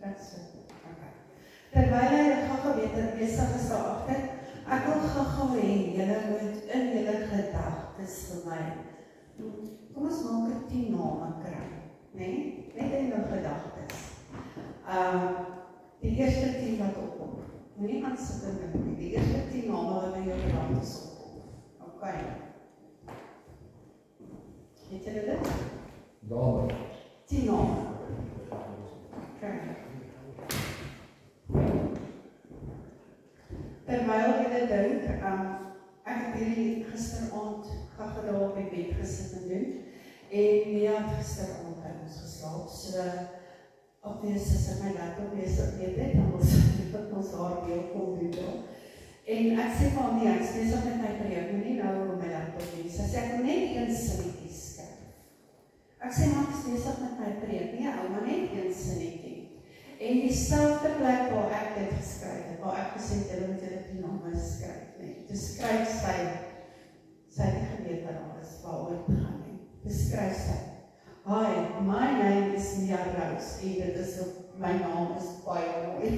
That's it. Okay. Terwyl hy gaga besig is daar agter, ek wil gaga hê, julle moet in julle gedagtes vir my, kom ons maak 'n 10 name kry, nee? Net in jou gedagtes. Die eerste 10 wat opkom, moenie aan sit en dink nie, die eerste 10 name wat in jou gedagtes opkom. Okay. Het julle dit? Dame. 10 name. Okay. Terwyl julle dink, ek het hierdie gisteraand gaga op die bed gesit en doen, en Mia het gisteraand by ons geslaap, so obvious as ek my laptop besig het, dan moet ons haar deel kom doen. En ek sê van nie, ek is besig met my preek, moenie nou op my laptop doen. Sy sê ek wil net een sinnetjie skryf. Ek sê maar ek is besig met my preek, nie ou, maar net een sinnetjie. En dieselfde plek waar ek dit geskryf het, waar ek gesê het, julle moet julle die name skryf, nee. Toe skryf sy het geweet wat daar is, waar ooit gaan nie. Toe skryf sy, hi, my name is Mia Rose, en dit is my naam is baie mooi.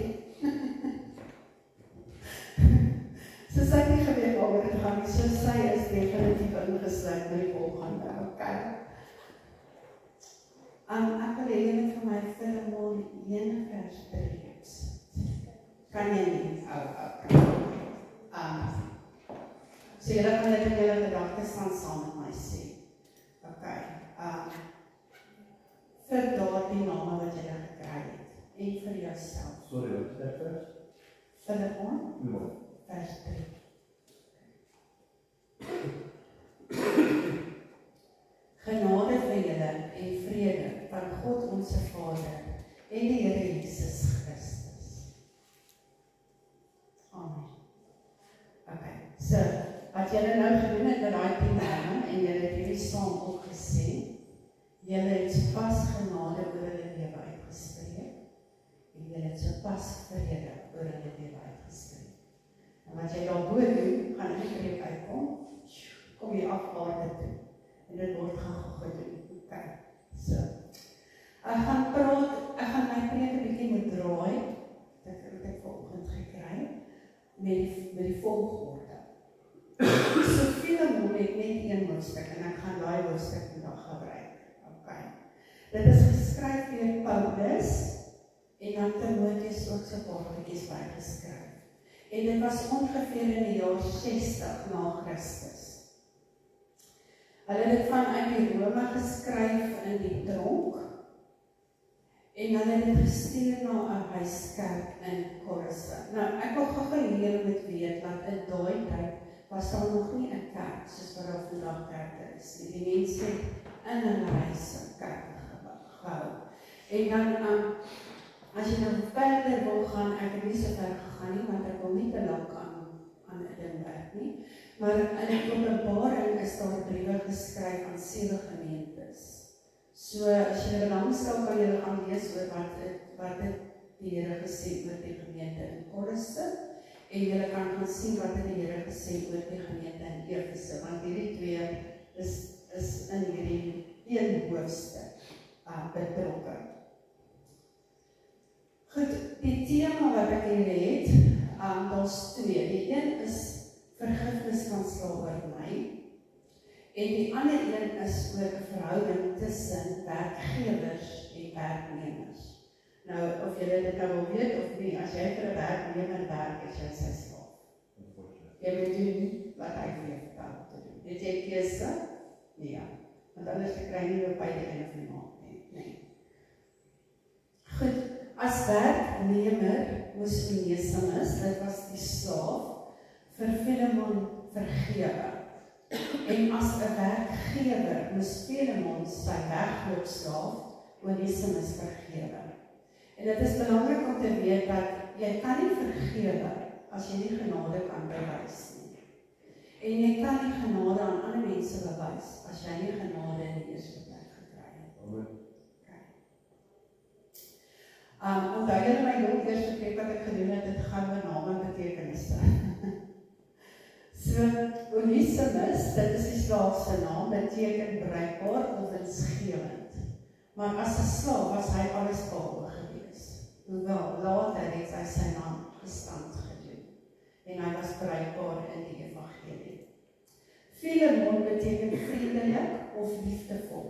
So sy het nie geweet waar dit gaan nie, so sy is definitief ingesluit met die volgende, okay. Ek wil hê julle vir my Filemon 1 vers 3 lees. Kan jy nie? Okay. So julle kan dit in julle gedagtes staan saam met my sê. Okay. Vir daardie name wat julle gekry het en vir jouself. Sorry, wat is dit vers? Filemon vers 3. Genade vir julle en vrede van God onze Vader en die Here Jesus Christus. Amen. Okay, so, wat julle nou gedoen het met daai 10 name en julle het hierdie saam opgesê, julle het sopas genade oor hulle lewe uitgespreek en julle het sopas vrede oor hulle lewe uitgespreek. En wat jy daarbo doen, gaan die preek uitkom, kom jy af aarde toe. En dit word gaan gedoen. Okay. So. Ek gaan my preek 'n bietjie moet draai. Dit het ek vanoggend gekry met die volgorde. So Filemon het net een hoofstuk en ek gaan daai hoofstuk vandag gebruik. Okay. Dit is geskryf deur Paulus en dan Timoteus ook so 'n paar goedjies bygeskryf. En dit was ongeveer in die jaar 60 na Christus. Hulle het dit vanuit die Rome geskryf in die tronk en hulle het dit gestuur na 'n huiskerk in Kolosse. Nou, ek wil gou julle moet weet dat in daai tyd was daar nog nie 'n kerk soos wat daar vandag kerke is nie. Die mense het in hulle huise kerke gehou. En dan, as jy nou verder wil gaan, ek het nie so ver gegaan nie, want ek wil nie te lank aan 'n ding werk nie. Maar in die Openbaring is daar briewe geskryf aan 7 gemeentes. So as jy belangstel kan jy gaan lees oor wat het die Here gesê oor die gemeente in Kolosse en jy kan gaan sien wat het die Here gesê oor die gemeente in Efese, want hierdie twee is in hierdie een hoofstuk betrokke. Goed, die tema wat ek hier het, daar's 2. Die een is vergifnis van slawerny en die ander een is oor 'n verhouding tussen werkgewers en werknemers. Nou, of julle dit nou wil weet of nie, as jy vir 'n werknemer werk, is jy sy slaaf. Jy moet doen wat hy vir jou vertel te doen. Het jy keuse? Nee, want anders kry jy nie by die einde van die maand nie. Nee. Goed, as werknemer moes Onesimus, dit was die slaaf, vir Filemon vergewe. En as 'n werkgewer moes Filemon sy wegloopslaaf Onesimus vergewe. En dit is belangrik om te weet dat jy kan nie vergewe as jy nie genade kan bewys nie. En jy kan nie genade aan ander mense bewys as jy nie genade in die eerste plek gekry het. Amen. Onthou julle my heel eerste preek wat ek gedoen het, dit gaan oor name en betekenisse. So, Onesimus, dit is die slaaf se naam, beteken bruikbaar of winsgewend. Maar as 'n slaaf was hy alles behalwe gewees. Hoewel, later het hy sy naam gestand gedoen. En hy was bruikbaar in die evangelie. Filemon beteken vriendelik of liefdevol.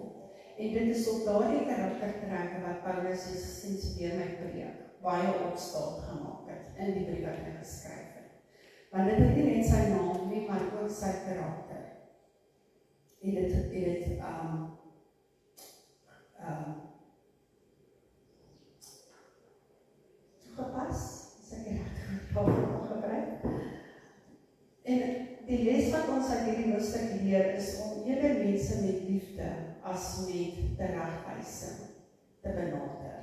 En dit is op daardie karaktertrekke wat Paulus sinds deur my preek baie opstaat gemaak het in die brief wat hy geskryf het. Want dit het nie net sy naam nie, maar ook sy karakter. En dit toegepas, as ek die regte woord nog gebruik. En die les wat ons uit hierdie hoofstuk leer is om eerder mense met liefde as met teregwysing te benader.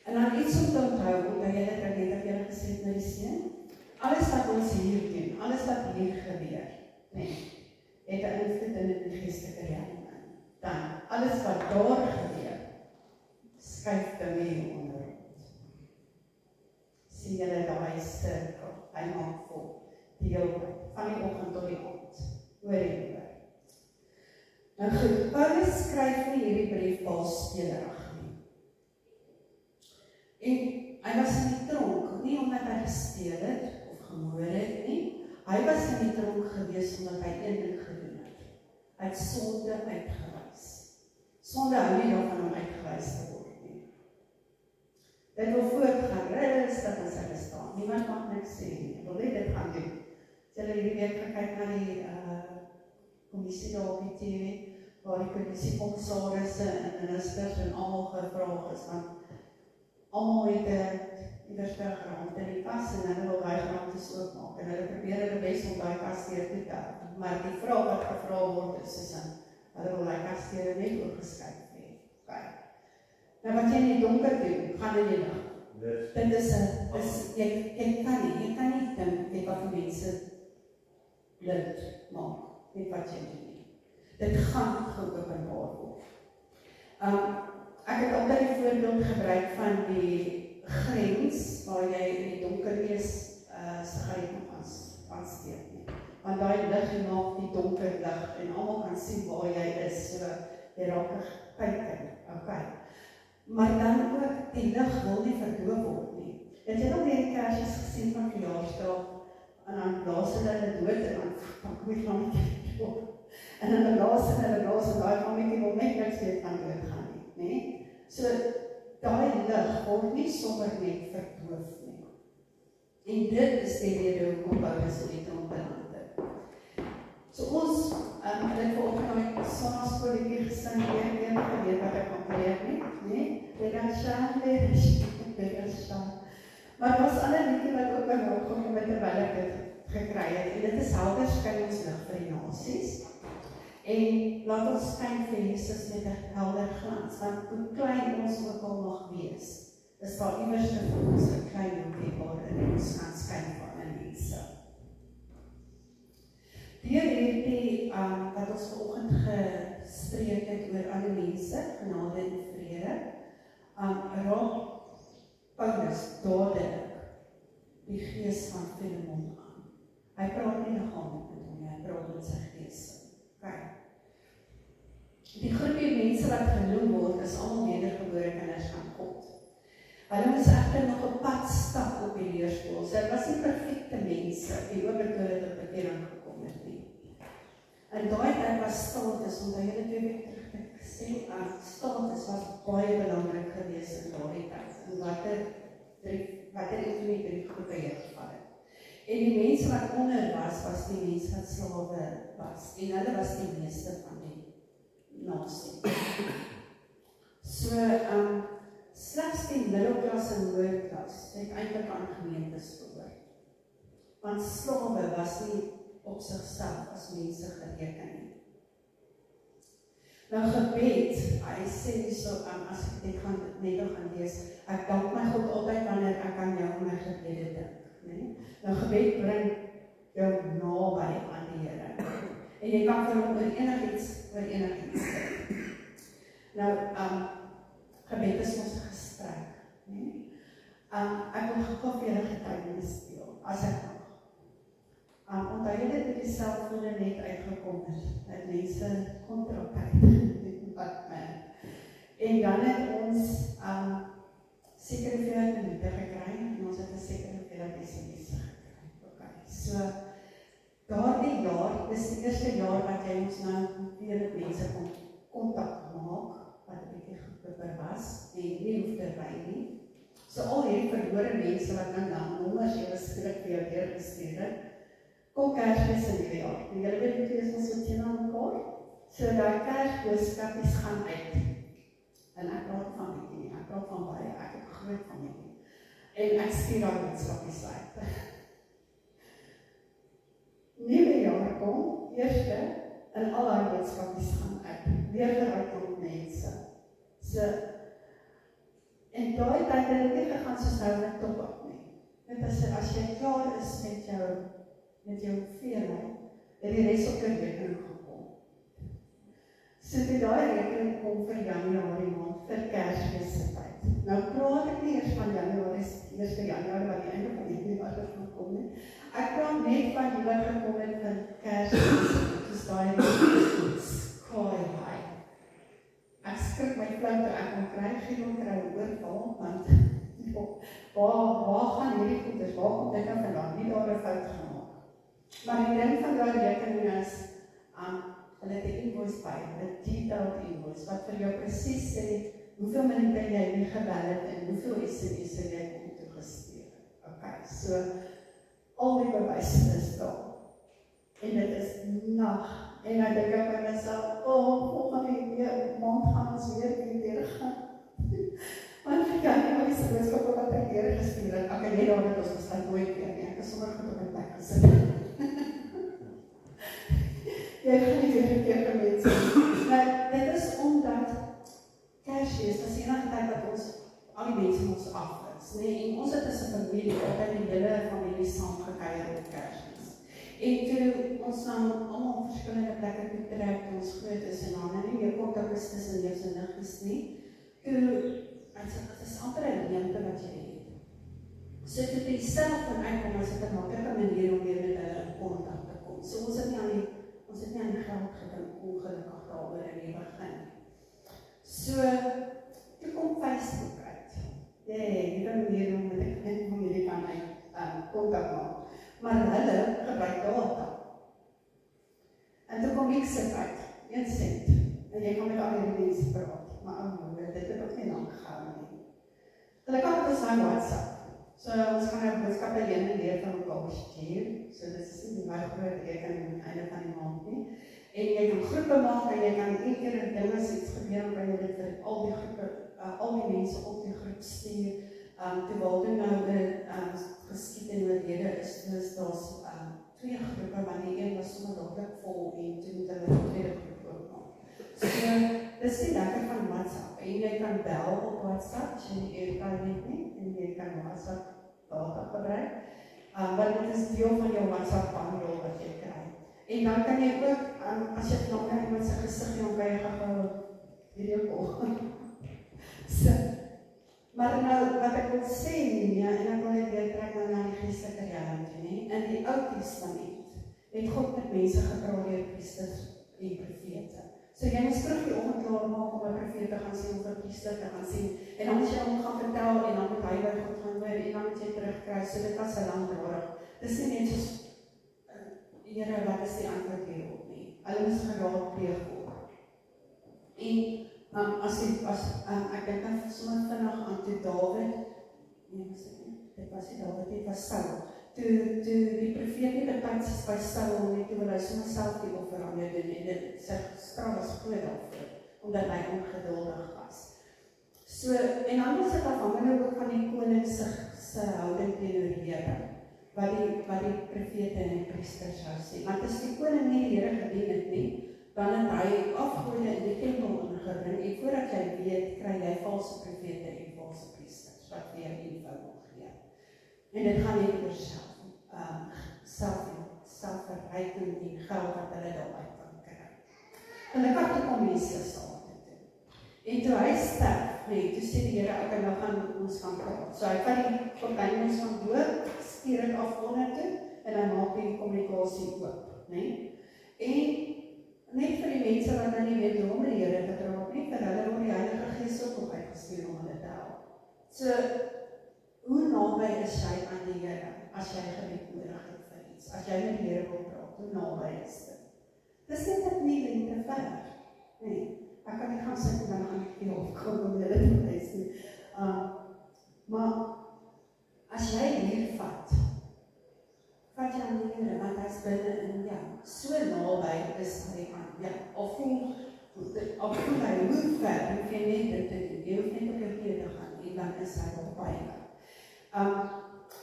En dan iets om te onthou, dat jy dit net op julle gesê het, Marisie, alles wat ons hier doen, alles wat hier gebeur, het 'n invloed in die geestelike realiteit. Dan, alles wat daar gebeur, skuif dinge onder. Sien julle daai sirkel, hy maak vol, die hele tyd, van die oggend tot die aand, oor en oor. Nou goed, Paulus skryf nie hierdie brief baalspelerig nie. En hy was in die tronk, nie omdat hy gesteel het, of gemoor het nie, hy was in die tronk gewees omdat hy een ding gedoen het. Hy het sonde uitgewys. Sonde hou nie daarvan om uitgewys te word nie. Dit wil voortgaan, rustig in sy bestaan. Niemand mag niks sê nie. Ek wil net dit gaan doen. As julle hierdie week gekyk na die kommissie daar op die TV, waar die kommissiecommisarisse en ministers en almal gevraag is, want almal het iewers geraamd in die kas en hulle wil daai geraamtes oopmaak en hulle probeer hulle bes om daai kasdeur te tel. Maar die vraag wat gevra word is hulle wil daai kasdeur net oopgeskuif hê. Okay. Nou wat jy in die donker doen, gaan in die lig. Dit is jy kan nie dink net wat vir mense blind maak, net wat jy doen nie. Dit gaan geopenbaar word. Ek het altyd die voorbeeld gebruik van die grens waar jy in die donker wees sigaret nog aansteek nie. Want daai lig maak die donker lig en almal kan sien waar jy is, so jy raak kyk. Okay. Maar dan ook die lig wil nie verdoof word nie. Het jy nog die kersjes gesien van verjaarsdag en dan blaas hulle dood en dan kom die vlammetjie op. En dan blaas en daai vlammetjie wil net niks weet van doodgaan nie. So, daai lig word nie sommer net verdoof nie. En dit is die rede hoekom Paulus in die tronk beland het. So ons, het vanoggend met sonnaskoolletjie gesing, een geweet wat ek kan leer nie? Maar daar was ander liedjie wat ook by my opgekom het terwyl ek dit gekry het. En dit is helder skyn ons lig vir die nasies. En laat ons skyn vir Jesus met 'n helder glans, want hoe klein ons ook al mag wees, is daar iewers vir ons 'n klein hoekie waarin ons kan skyn van 'n mense. Deur hierdie wat ons vanoggend gespreek het oor alle mense, genade en vrede, raak Paulus dadelik die gees van Filemon aan. Hy praat nie liggaamlik met hom, hy praat met sy gees. Okay. Die groepie mense wat genoem word, is almal wedergebore kinders van God. Hulle moes egter nog 'n pad stap op die leerskool. So, hulle was nie perfekte mense, die oortole tot bekering gekom het nie. En daai tyd was status, omdat julle 2 weke terug gesê, status was baie belangrik geweest in daardie tyd. En watter een van die 3 groepe het geval het. En die mense wat onder was die mense wat slawe was. En hulle was die meeste van die nasie. So, slegs die middelklas en hoërklas het eintlik aan gemeentes behoort. Want slawe was nie op sigself as mense gereken nie. Nou gebed, hy sê so, as ek dit net gaan lees, ek dank my God altyd wanneer ek aan jou my gebede dink. Nee? Nou gebed bring jou naby aan die Here. En jy kan vir hom oor enigiets sê. Nou, gebed is ons gesprek. Nee? Ek wil gou vir julle getuienis deel, as ek mag. tye dit die selfone net uitgekom het, dat mense kontrak het. En dan het ons sekere hoeveelheid minute gekry, en ons het 'n sekere hoeveelheid SMS'e gekry. Okay. So, daardie jaar, dis die eerste jaar wat jy ons nou weer met mense kontak maak, wat 'n bietjie goedkoper was, en nie hoef te ry nie. So al hierdie verlore mense wat nou nommers julle skrik vir jou deurgestuur het, kom Kersfees in die jaar. En julle weet nie, is ons so teen aan mekaar. So daai Kersboodskapies gaan uit. En ek praat van bietjie nie, ek praat van baie, ek het groot familie. En ek stuur daai boodskapies uit. Nuwe jaar kom, eerste, en al daai boodskapies gaan uit. Weer geruik op mense. So, en daai tyd het nie gegaan soos nou met top-up nie. Net as jy klaar is met jou hoeveelheid, het die res op jou rekening gekom. So toe daai rekening kom vir Januarie maand, vir Kersfees se tyd. Nou praat ek nie eers van Januarie, eers vir Januarie wat die einde van die jaar gaan kom nie. Ek praat net van die wat gekom het van Kersfees, soos daai sky high. Ek skrik my flou toe ek kon kry, geen kry oorval, want waar gaan hierdie goeders, waar kom dit nou vandaan, nie daar 'n fout gemaak. Maar die ding van daai rekening is, hulle het 'n invoice by, 'n detailed invoice, wat vir jou presies sê, hoeveel minute jy nie gebel het, en hoeveel SMS'e jy kom toegestuur. Okay, so, al die bewys is daar. En dit is nag. En dan dink ek by myself, volgende maand gaan ons weer gaan. Want ek kan nie die boodskap wat ek weer gestuur het. Ek het net daar dat ons besluit nooit weer nie. Ek is sommer goed op my plek gesit. Jy gaan nie weer verkeerde mense. Nou, dit is omdat Kersfees, dat is die enige tyd dat ons al die mense ons afwis. Nee, en ons het as 'n familie, altyd die hele familie saam gekuier op Kersfees. En toe ons nou allemaal verskillende plekke toe trek, ons groot is en dan nie meer kontak is tussen jou se niggies nie, toe, het is amper 'n leemte wat jy het. So toe die selfoon uitkom, is dit 'n maklike manier om weer met hulle in kontak te kom. So ons het nie aan die geld gedink, ongelukkig daaroor in die begin. So, toe kom Facebook uit. Die manier om met 'n familie kan kontak maak. Maar hulle gebruik data. En toe kom ek sit uit, 1 cent. En jy kan met al die mense praat. Maar dit het ook nie lang gegaan nie. Hulle kan dus nou WhatsApp. So ons kan nou boodskappe heen en weer van mekaar stuur. So dit is nie baie groot rekening aan die einde van die maand nie. En jy kan groepe maak en jy kan een keer 'n ding as iets gebeur, kan jy dit vir al die groepe, al die mense op die groep stuur. Terwyl dit nou geskied en oorlede is, dus daar's 2 groepe, maar die een was sommer dadelik vol en toe moet hulle 'n tweede groep oopmaak. So, dis die lekker van WhatsApp. En jy kan bel op WhatsApp, as jy nie airtime het nie, en jy kan WhatsApp data gebruik. Want dit is deel van jou WhatsApp bundle wat jy kry. En dan kan jy ook, as jy nog na iemand se gesig jou kan jy gou video call. So, maar nou, wat ek wil sê nie, en ek wil net weer trek na die geestelike reality nie, in die Ou Testament het God met mense gepraat deur priesters en profete. So jy moet terug die oggend klaar maak om 'n profeet te gaan sien of 'n priester te gaan sien, en dan moet jy hom gaan vertel, en dan moet hy by God gaan hoor, en dan moet jy terugkry, so dit was 'n langdradig. Dis nie net soos, Here, wat is die antwoord hierop nie? Hulle moes geraadpleeg word. En ek dink dan sommer vinnig aan toe Dawid, dit was nie Dawid, dit was Saul. Toe die profeet nie betyds is by Saul nie, toe wil hy sommer self die offer aan jou doen, en sy straf was groot daarvoor, omdat hy ongeduldig was. So, en dan was dit afhangende ook van die koning se houding teenoor die Here, wat die profete en die priesters sou sê. Want as die koning nie die Here gedien het nie, dan het hy afgode in die tempel ingebring, en voordat jy weet, kry jy valse profete en valse priesters, wat vir jou info wil gee. En dit gaan net oor selfverryking en geld wat hulle daaruit kan kry. En ek had ook al mense saam te doen. En toe hy sterf, toe sê die Here, ek nou gaan ons gaan praat. So hy kan die gordyn ons van dood, stuur het af onder toe, en hy maak die kommunikasie oop. mense wat nou nie weet hoe om die Here te vertrou nie, vir hulle word die Heilige Gees ook uitgestuur om hulle te help. So, hoe naby is jy aan die Here, as jy gebed nodig het vir iets, as jy met die Here wil praat, hoe naby is dit? Dis net dat nie lente ver, nee, ek kan nie gaan sit en dan gaan ek nie opkom om julle te wees nie. Maar, as jy hier vat jy aan die Here, want hy is binne in jou, so naby is hy aan jou, of voel hy hoe ver, hoef jy net dit te doen, jy hoef net op jou knie te gaan, en dan is hy op by jou.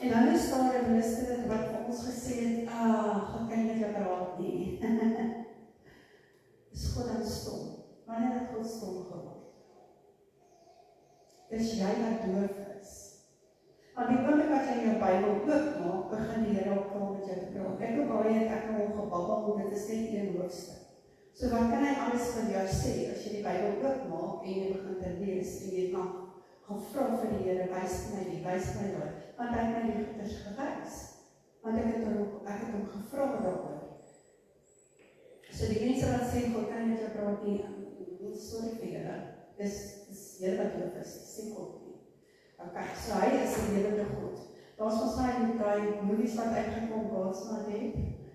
En dan is daar 'n minister wat vir ons gesê het, gaan kyk met jou raad nie. Is God dan stom? Wanneer het God stom geword? Dis jy wat doof is. Want die oomblik wat jy jou Bybel oopmaak, begin die Here ook met jou te praat. Kyk hoe baie het ek al gebabbel, dit is net een hoofstuk. So wat kan hy alles van jou sê, as jy die Bybel oopmaak, en jy begin te lees, en jy kan gaan vra vir die Here, wys my die, wys my daar, want hy het my die goeders gewys. Want ek het hom gevra daaroor. So die mense wat sê, God kan met jou praat nie, sorry vir julle, dis julle wat doof is, sê God nie. Okay, so hy is die lewende God. Daar's ons die movies wat uitgekom, God's not dead.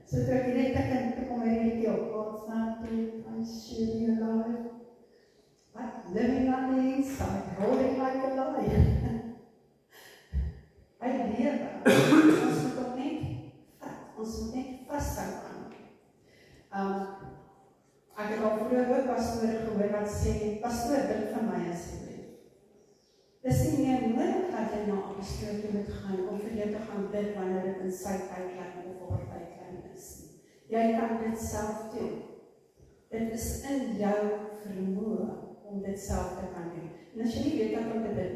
So toe ek net te kom hierdie keer op, God's not dead, I'm surely alive. What? Living on the inside, rolling like a lion. Hy lewe. Ons moet ook net vat, ons moet net vashou aan. Ek het al vroeger ook pastoor gehoor wat sê, pastoor, bid vir my asseblief. Dis nie meer nodig dat jy na 'n pastoor toe moet gaan, om vir jou te gaan bid wanneer dit in sy tydlyn of haar tydlyn is. Jy kan dit self doen. Dit is in jou vermoë om dit self te kan doen. En as jy nie weet dat om te bid,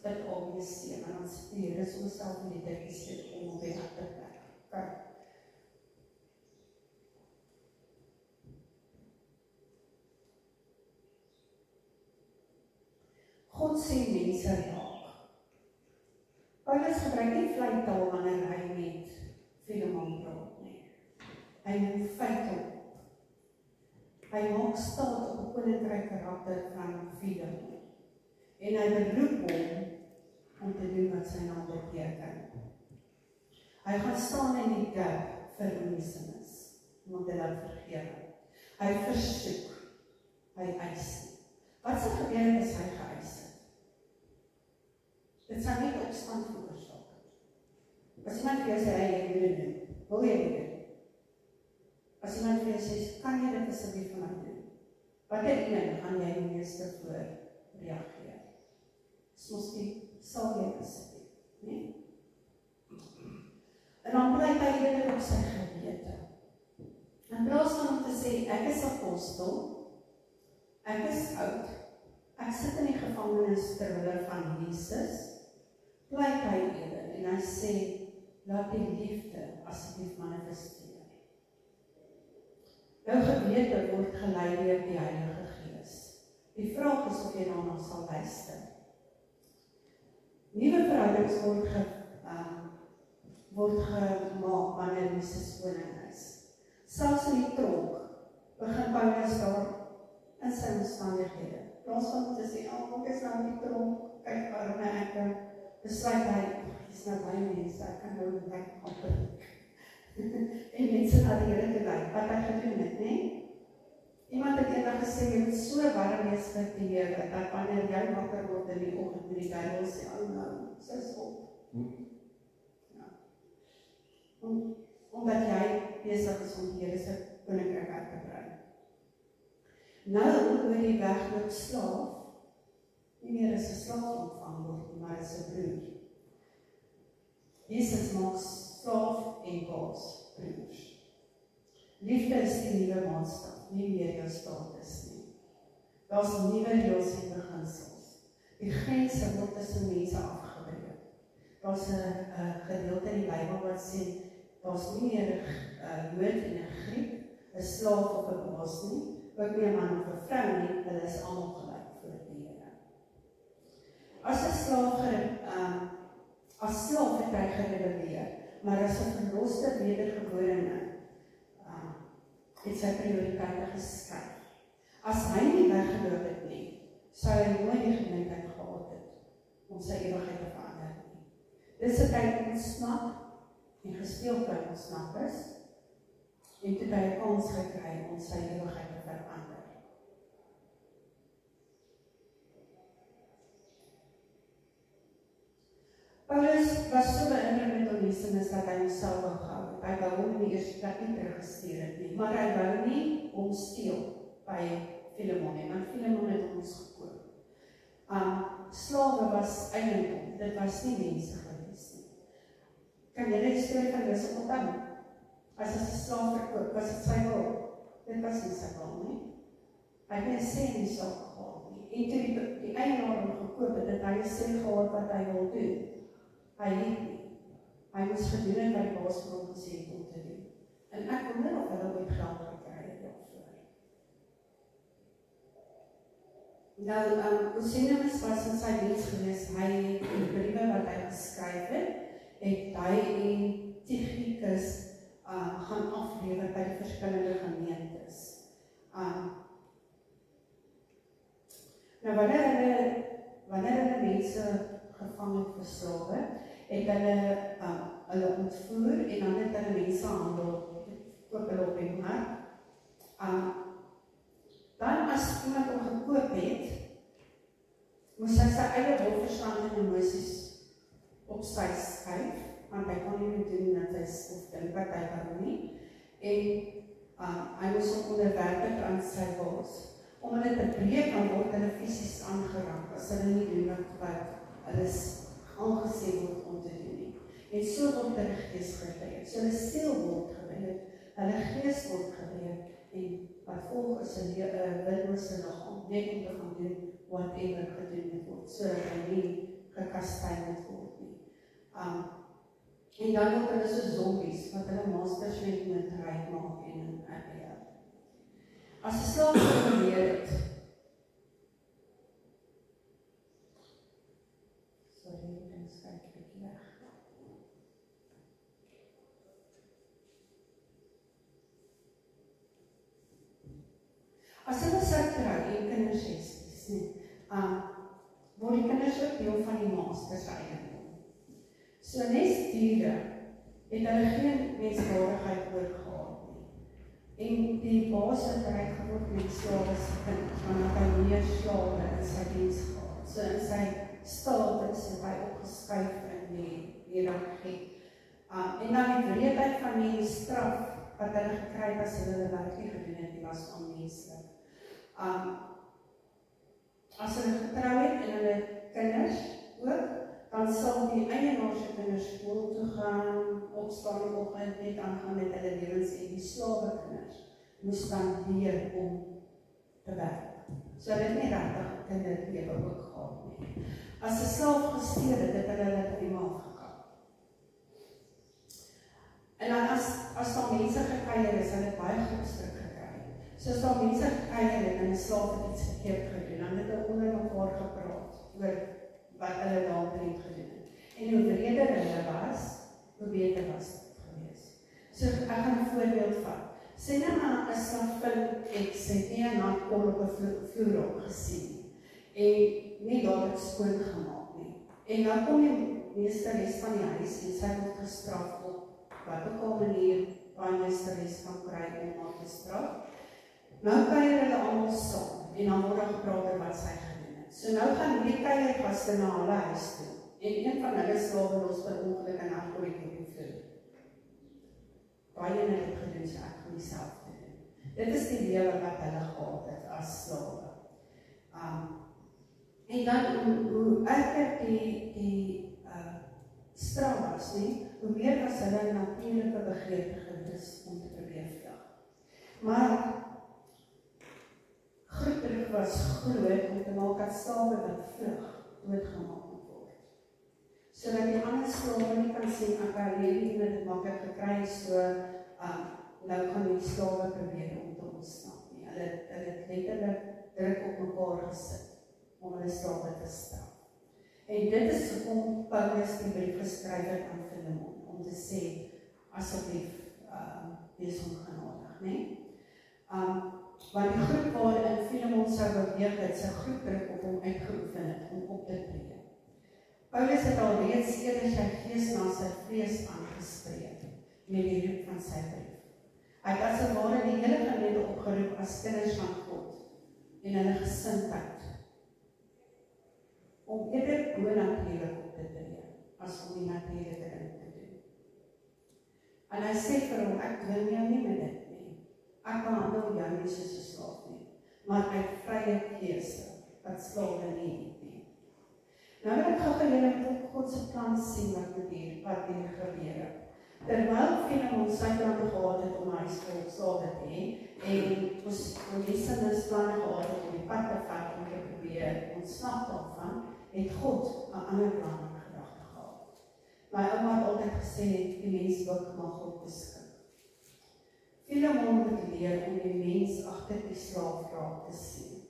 dit obviously, en dan stuur, dis om self in die dit gesit om op die hart te plek. Okay. God sê mense raak. Paulus gebruik nie vleitaal wanneer hy met Filemon praat nie. Hy noem feite op. Hy maak staat op 'n koninkryk karakter van Filemon. En hy beroep hom om te doen wat sy naam beteken. Hy gaan staan in die gap vir Onesimus, omdat hy dat vergewe. Hy versoek, hy eis. Wat sal gebeur as hy geëis het? Dit sal nie opstand veroorsaak. As iemand vir jou sê, jy moet dit doen, wil jy dit doen? As iemand vir jou sê, kan jy dit asseblief vir my doen? Watter een gaan jy die meeste voor reageer? Dis mos nie, sal jy asseblief, nie? En dan blyk hy eerder op sy gewete. In plaas van om te sê, ek is apostel, ek is oud, ek sit in die gevangenis terwille van Jesus, blyk hy eerder en hy sê, laat die liefde asseblief manifesteer. Jou gewete word gelei deur die Heilige Gees. Die vraag is of jy daarna sal luister. Nuwe verhoudings word gemaak wanneer Jesus koning is. Selfs in die tronk begin Paulus daar in sy omstandighede. Plaas van te sê, ek is nou in die tronk, kyk arme ek, besluit hy, is nou baie mense, ek kan nou net gaan en mense na die Here te lei, wat hy gedoen het, nee? Iemand het eendag gesê, jy moet so warm wees vir die Here, dat wanneer jy wakker word in die oggend met die duiwel sê, nou, sy op. Ja. Omdat jy besig is om die Here se koninkryk uit te brei. Nou, oor die wegloop slaaf, nie meer as 'n slaaf ontvang word, maar as 'n broer. Jesus maak slaaf en baas broers. Liefde is die nuwe maatstaf, nie meer jou status nie. Daar's nuwe reëls en beginsels. Die grense word tussen mense afgebreek. Daar's 'n gedeelte in die Bybel wat sê, daar's nie meer 'n Jood en 'n Griek, 'n slaaf of 'n baas nie, ook nie 'n man of 'n vrou nie, hulle is almal gelyk voor die Here. As 'n slaaf het hy gerebelleer, maar as 'n verloste wedergeborene het sy prioriteite geskuif. As hy nie weggeloop het nie, sou hy nooit die geleentheid gehad het om sy ewigheid te verander nie. Dis het hy ontsnap en gesteel by ontsnap is, en toe hy 'n kans gekry om sy ewigheid te verander. Paulus was so beïndruk met Onesimus dat hy homself wou gehou het. Hy wou hom in die eerste plek nie teruggestuur het nie, maar hy wou nie hom steel by Filemon nie, want Filemon het ons gekoop. Slawe was eiendom, dit was nie mense gewees nie. Kan jy die storie van Josef onthou? As hy 'n slaaf verkoop, was dit sy wil. Dit was nie sy wil nie. Hy het nie 'n sê in die saak gehad nie. En toe die eienaar hom gekoop het, het hy sê gehad wat hy wil doen. Hy het nie. Hy moes gedoen het wat die baas vir hom gesê het om te doen. En ek wonder of hulle ooit geld gekry het daarvoor. Nou, Onesimus was in sy diens gewees. Hy het die briewe wat hy geskryf het hy en Tychicus gaan aflewer by die verskillende gemeentes. Nou, wanneer hulle mense gevang het vir slawe, het hulle ontvoer en dan het hulle mense handel, koop hulle op die mark. Dan as iemand hom gekoop het, moes hy sy eie wolverstand en emosies op sy skuif, want hy kon nie meer doen dat hy of dink wat hy kan nie. En hy moes hom onderwerp aan sy baas. Om hulle te breek, dan word hulle fisies aangeraak, as hulle nie doen wat hulle aangesê word om te doen nie. En so word hulle gees geleer. So hulle siel word geleer, hulle gees word geleer, en wat volg is 'n willose liggaam, net om te gaan doen whatever gedoen moet word, so dat hy nie gekastei moet word nie. En dan word hulle so zombies, wat hulle masters moet ryk maak en as 'n slaaf geleer het, sorry, ek kan kyk 'n bietjie weg. As hulle sou trou en kinders het, word die kinders ook deel van die maasters eiendom. So nes diere het hulle geen menswaardigheid oorgehad nie. En die baas het reg geword met slawe se kinders, want hy meer slawe in sy diens gehad. So in sy status het hy opgeskuif in die hiërargie. En dan die wreedheid van die straf wat hulle gekry het as hulle werk nie gedoen het, die was onmenslik. As hulle getrou het en hulle kinders ook, dan sal die eienaar se kinders skool toe gaan, opstaan en oggend net aangaan met hulle lewens en die slawe kinders moes dan leer om te werk. So hulle het nie regtig 'n kinderlewe ook gehad nie. As 'n slaaf gesteel het, het hulle dit eenmaal gekap. En dan as daar mense gekuier is, hulle het baie groepsdruk gekry. So as daar mense gekuier het en 'n slaaf het iets verkeerd gedoen, dan het hulle onder mekaar gepraat oor wat hulle daarin gedoen het. En hoe wreder hulle was, hoe beter was dit gewees. So ek gaan 'n voorbeeld vat. Sê nou maar 'n slavin het sy een natkol op 'n vloer gesien en nie daar het skoon gemaak nie. En dan kom die meesteres van die huis en sy word gestraf op wat ook al manier waar die meesteres kan kry om haar te straf. Nou kuier hulle almal saam en dan word daar gepraat oor wat sy gedoen het. So nou gaan die kuiergaste na hulle huis toe en een van hulle slawe los per ongeluk en haar gooi op die vloer. Baie het dit gedoen, so ek gaan dieselfde doen. Dit is die lewe wat hulle gehad het as slawe. En dan hoe erger die straf was nie, hoe meer was hulle natuurlike begeerte gewis om te probeer vlug. Maar groepdruk was groot om te maak dat slawe wat vlug doodgemaak moet word. Sodat die ander slawe nie kan sien, ek hierdie het dit maklik gekry, so nou gaan die slawe probeer om te ontsnap nie. Hulle het letterlik druk op mekaar gesit om hulle slawe te straf. En dit is hoekom Paulus die brief geskryf het aan Filemon, om te sê, asseblief, wees ongenadig, nee? Want die groep waarin Filemon sou beweeg het, sy groepdruk op hom uitgeoefen het om op te tree. Paulus het al reeds eerder sy gees na sy vlees aangespreek met die roep van sy brief. Hy het as 'n ware die hele gemeente opgeroep as kinders van God en hulle gesindheid om eerder bo-natuurlik op te tree as om die natuurlike ding te doen. En hy sê vir hom, ek dwing jou nie met dit nie. Ek behandel jou nie soos 'n slaaf nie, maar uit vrye keuse wat slawe nie het nie. Nou wil ek gou julle met God se plan sien wat hier gebeur. Terwyl Filemon sy planne gehad het om huis vol slawe te hê en Onesimus planne gehad het om die pad te vat om te probeer ontsnap daarvan, het God 'n ander plan in gedagte gehad. My ouma het altyd gesê, die mens wil maar God beskik. Filemon moet leer om die mens agter die slaaf raak te sien.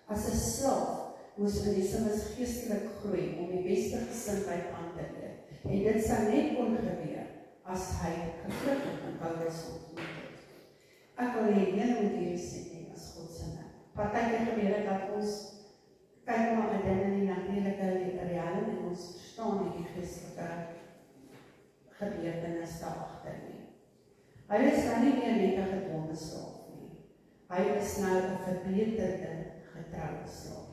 As 'n slaaf moes Onesimus geestelik groei om die beste gesindheid aan te leer. En dit sou net kon gebeur as hy gevlug het en Paulus ontmoet het. Ek wil hê julle moet hierdie sien as God se naam. Partykeer gebeur dit dat ons kyk maar na dinge in die natuurlike realiteit en ons verstaan nie die geestelike gebeurtenisse daar agter nie. Hy is nou nie meer net 'n gedwonge slaaf nie. Hy is nou 'n verbeterde getroude slaaf.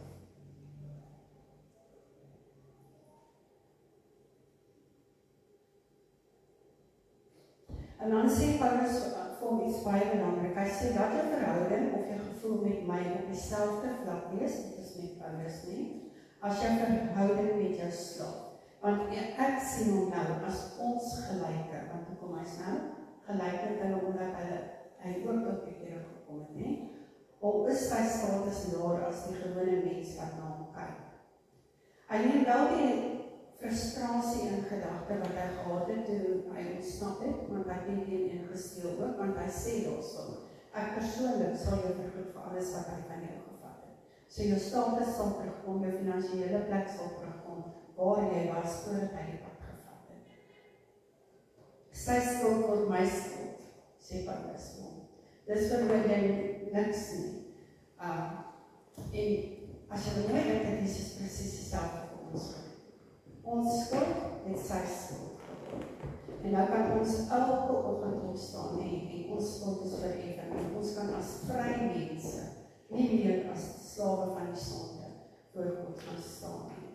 En dan sê Paulus vir iets baie belangrik. Hy sê dat jou verhouding of jou gevoel met my op dieselfde vlak wees, dit is met Paulus nie, as jou verhouding met jou slaaf. Want ek sien hom nou as ons gelyke, want hoekom hy's nou gelyk met hulle omdat hy ook tot bekeering gekom het, nie? Of is sy status laer as die gewone mens wat na hom kyk. Hy neem wel die frustrasie in gedagte wat hy gehad het toe hy ontsnap het, want hy het nie ingesteel ook, want hy sê daarso, ek persoonlik sal jou vergoed vir alles wat hy van jou gevat het. So jou status sal terugkom, jou finansiële plek sal terugkom, waar jy was voordat hy die pad gevat het. Sy skuld word my skuld, sê Paulus hom. Dis vir jy niks nie. En as jy nou weet dat Jesus presies dieselfde vir ons doen. Ons skuld het sy skuld. En nou kan ons elke oggend opstaan en ons skuld is vergewe. En ons kan as vry mense, nie meer as slawe van die sonde, voor God gaan staan nie.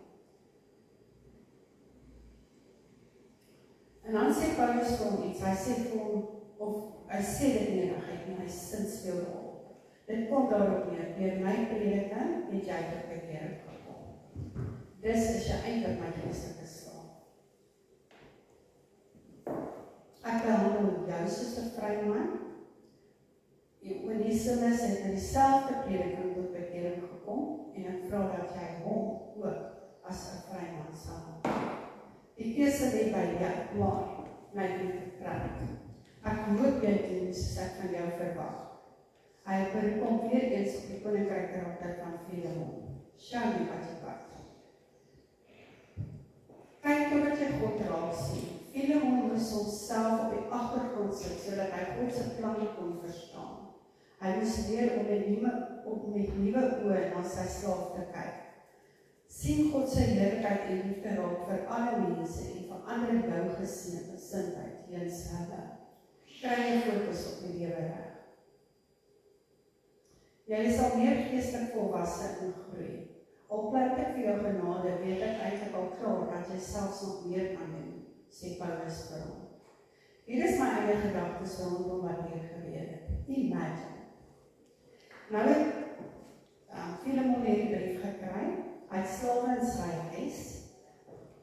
En dan sê Paulus vir hom iets, hy sê vir hom, of hy sê dit nie enigheid nie, hy sinspeel daarop. Dit kom daarop neer, deur my prediking het jy tot bekeering gekom. Dis is jy eintlik my geestelike slaaf. Ek behandel jou soos 'n vry man. En Onesimus het in dieselfde prediking tot bekering gekom en ek vra dat jy hom ook as 'n vry man sal behandel. Die keuse lê by jou, maar my liefde praat. Ek hoop jy doen soos ek van jou verwag. Hy kom weer eens op die koninkryk karakter van Filemon. Show me wat jy wat. Kyk wat jy God raak sien. Filemon moes homself op die agtergrond sit, sodat hy God se planne kon verstaan. Hy moes leer om met nuwe oë na sy slaaf te kyk. Sien God se heerlikheid en liefde raak vir alle mense en verander jou gesindheid teens hulle. Kry jy fokus op die lewe reg. Jy sal meer geestelik volwasse en groei. Al pleit ek vir jou genade, weet ek eintlik al klaar dat jy selfs nog meer kan doen, sê Paulus vir hom. Hier is my eie gedagtes rondom wat hier gebeur het. Imagine. Nou het Filemon hierdie brief gekry, hy het slawe in sy huis.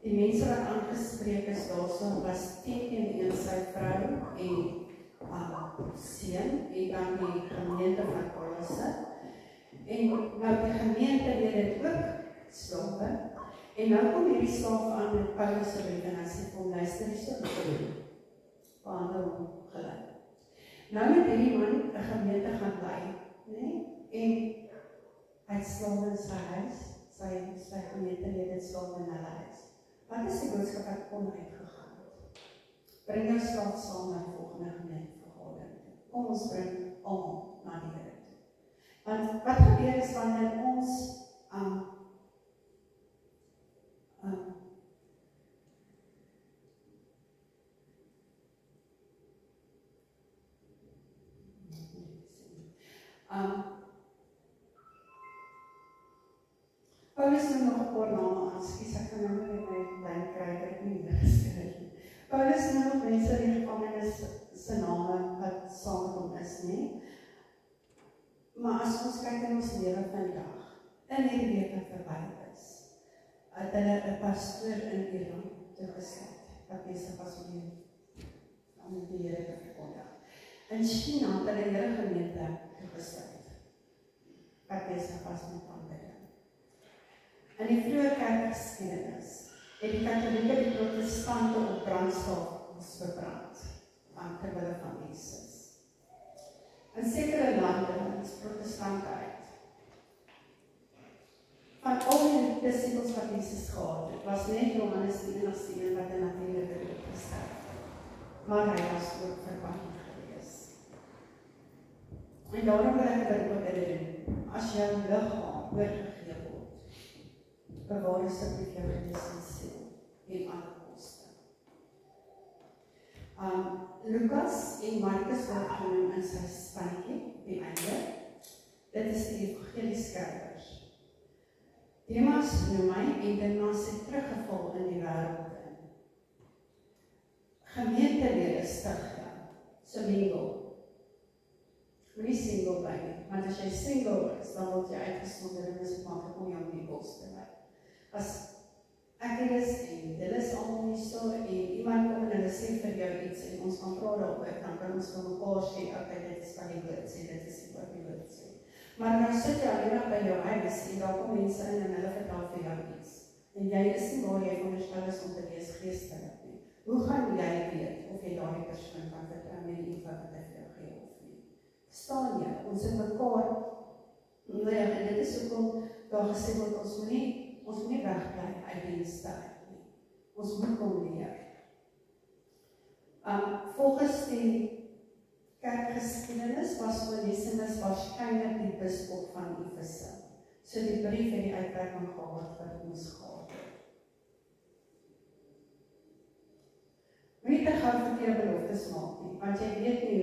Die mense wat aangespreek is daarso was 10 sy vrou en seun en dan die gemeente van Kolosse. En nou die gemeente leer dit ook slawe. En nou kom hierdie slaaf aan met Paulus se brief en hy sê vir hom, luister die stuk behandel hom gelyk. Nou met hierdie man 'n gemeente gaan bly, nee? En hy het slawe in sy huis, sy gemeente leer dit slawe in hulle huis. Wat is die boodskap wat kon uitgegaan het? Bring jou slaaf saam na die volgende gemeentevergadering. Kom ons bring almal na die Here toe. gebeur is wanneer ons Paulus noem nog 'n paar name aan, skus ek kan nou nie my lyn kry, ek het nie geskryf nie. Paulus noem nog mense in die gevangenis se name wat saam met hom is, nie? Maar as ons kyk in ons lewe vandag, in hierdie week wat verby is, het hulle 'n pastoor in Iran toegesluit, wat besig was om die Here te verkondig. In China het hulle 'n hele gemeente toegesluit, wat besig was met aanbidding. In die vroeë kerkgeskiedenis het die Katolieke die Protestante op brandstapels verbrand, ter wille van Jesus. In sekere lande is Protestante uit. Van al die disippels wat Jesus gehad het, was net Johannes die enigste een wat 'n natuurlike dood gesterf het. Maar hy was ook verbanning gewees. En daarom wil ek vir ook doen, as jou liggaam oorgegee word, bewaar asseblief jou gees en siel en alle koste. Lukas en Markus word genoem in sy spannetjie, die einde. Dit is die evangelieskrywers. Demas noem hy en Demas het teruggeval in die wêreld in. Gemeentelede stig so mingle. Moenie single bly nie, want as jy single is, dan word jy uitgesonder en is het maklik om jou winkels te wy. As ek is en dit is allemaal nie so, en iemand kom en hulle sê vir jou iets en ons kan praat daaroor, dan kan ons van mekaar sê, okay, dit is wat die woord sê, dit is wat die woord sê. Maar nou sit jy alleen nog by jou huis en daar kom mense in en hulle vertel vir jou iets. En jy is nie waar jy veronderstel is om te wees geestelik nie. Hoe gaan jy weet of jy daardie persoon kan vertrou met die info wat hy vir jou gee of nie? Verstaan jy? Ons het mekaar nodig en dit is hoekom daar gesê word ons moet nie wegbly uit dienste uit nie. Ons moet kom leer. Volgens die kerkgeskiedenis was Onesimus waarskynlik die biskop van Efese. So die brief het die uitwerking gehad wat ons gehad het. Moenie te gou verkeerde beloftes maak nie, want jy weet nie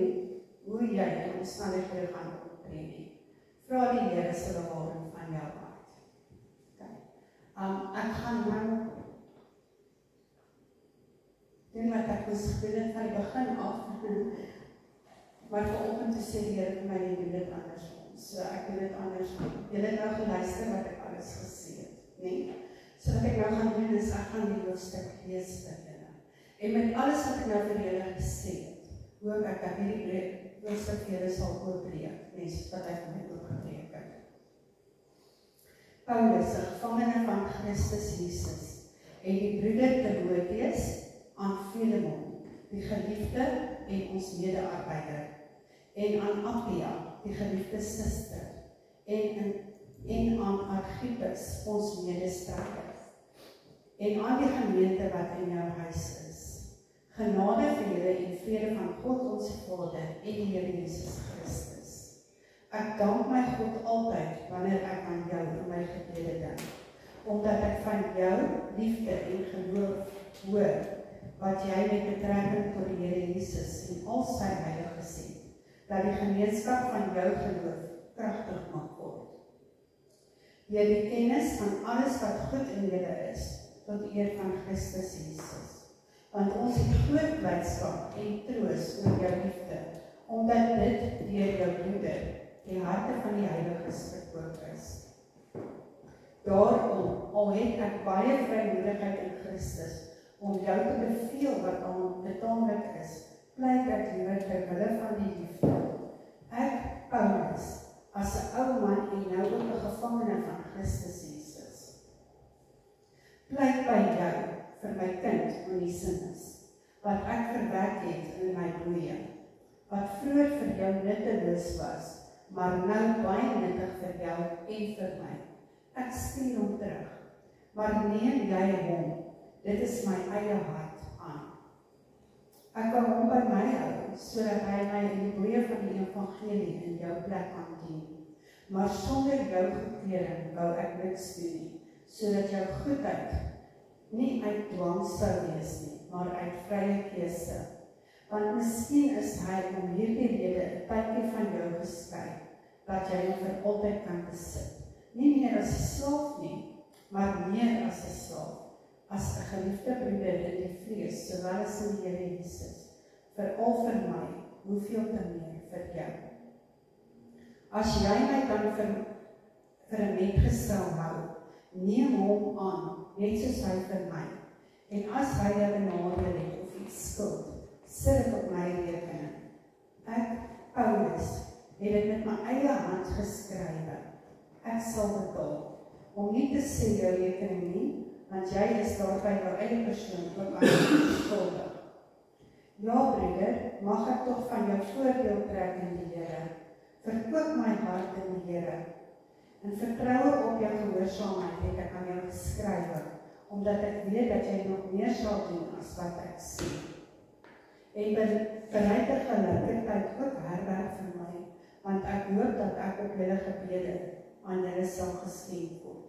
hoe jy in omstandighede gaan optree nie. Vra die Here se bewaring van jou hart. Okay. Ek gaan nou doen wat ek moes gedoen het van die begin af. Maar vanoggend te sê die Here vir my nie doen dit andersom. So ek doen dit andersom. Julle het nou geluister wat ek alles gesê het, nee? So wat ek nou gaan doen is ek gaan die hoofstuk lees vir julle. En met alles wat ek nou vir julle gesê het, hoop ek dat hierdie hoofstuk vir julle sal oopbreek, nes wat hy vir my oopgebreek het. Paulus, 'n gevangene van Christus Jesus, en die broeder Timoteus aan Filemon, die geliefde en ons medearbeider, en aan Appia, die geliefde suster, en aan Archippus, ons medestryder, en aan die gemeente wat in jou huis is. Genade vir julle en vrede van God ons Vader en die Here Jesus Christus. Ek dank my God altyd wanneer ek aan jou in my gebede dink, omdat ek van jou liefde en geloof hoor, wat jy met betrekking tot die Here Jesus en al sy heiliges het, dat die gemeenskap van jou geloof kragtig mag word. Deur die kennis van alles wat goed in julle is, tot eer van Christus Jesus. Want ons het groot blydskap en troos oor jou liefde, omdat dit deur jou broeder die harte van die heiliges verkoop is. Daarom, al het ek baie vrymoedigheid in Christus, om jou te beveel wat aan betaamlik is, pleit ek liewer ter wille van die liefde. Ek, Paulus, as 'n ou man en nou ook 'n gevangene van Christus Jesus, pleit by jou vir my kind Onesimus, wat ek verwerk het in my boeie, wat vroeër vir jou nutteloos was, maar nou baie nuttig vir jou en vir my. Ek stuur hom terug, maar neem jy hom, dit is my eie hart aan. Ek kan hom by my hou, sodat hy my in die boeie van die evangelie in jou plek kan dien. maar sonder jou goedkeuring wou ek niks doen nie, sodat jou goedheid nie uit dwang sou wees nie, maar uit vrye keuse. Want miskien is hy om hierdie rede 'n tydjie van jou geskei, dat jy hom vir altyd kan besit. Nie meer as 'n slaaf nie, maar meer as 'n slaaf, as 'n geliefde broeder in die vlees, sowel as in die Here Jesus, veral vir my, hoeveel te meer vir jou. As jy my dan vir 'n metgesel hou, neem hom aan, net soos hy vir my, en as hy 'n benadeel het of iets skuld, sit dit op my rekening. Ek, Paulus, het dit met my eie hand geskrywe. Ek sal betaal, om nie te sê jou rekening nie, want jy is daarby jou eie persoon ook aan skuldig. Ja, broeder, mag ek toch van jou voordeel trek in die Here. Verkoop my hart in die Here. En vertroue op jou gehoorsaamheid het ek aan jou geskrywe, omdat ek weet dat jy nog meer sal doen as wat ek sê. En bereid tegelijkertijd ook herberg vir my, want ek hoop dat ek op julle gebede aan julle sal geskenk word.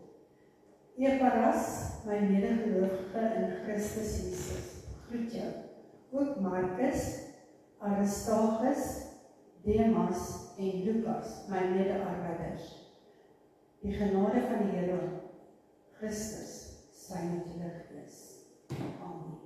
Epaphras, my medegeloofige in Christus Jesus, groet jou. Ook Markus, Aristarchus, Demas en Lukas, my mede-arbeiders. Die genade van die Here Christus sy met julle gees. Amen.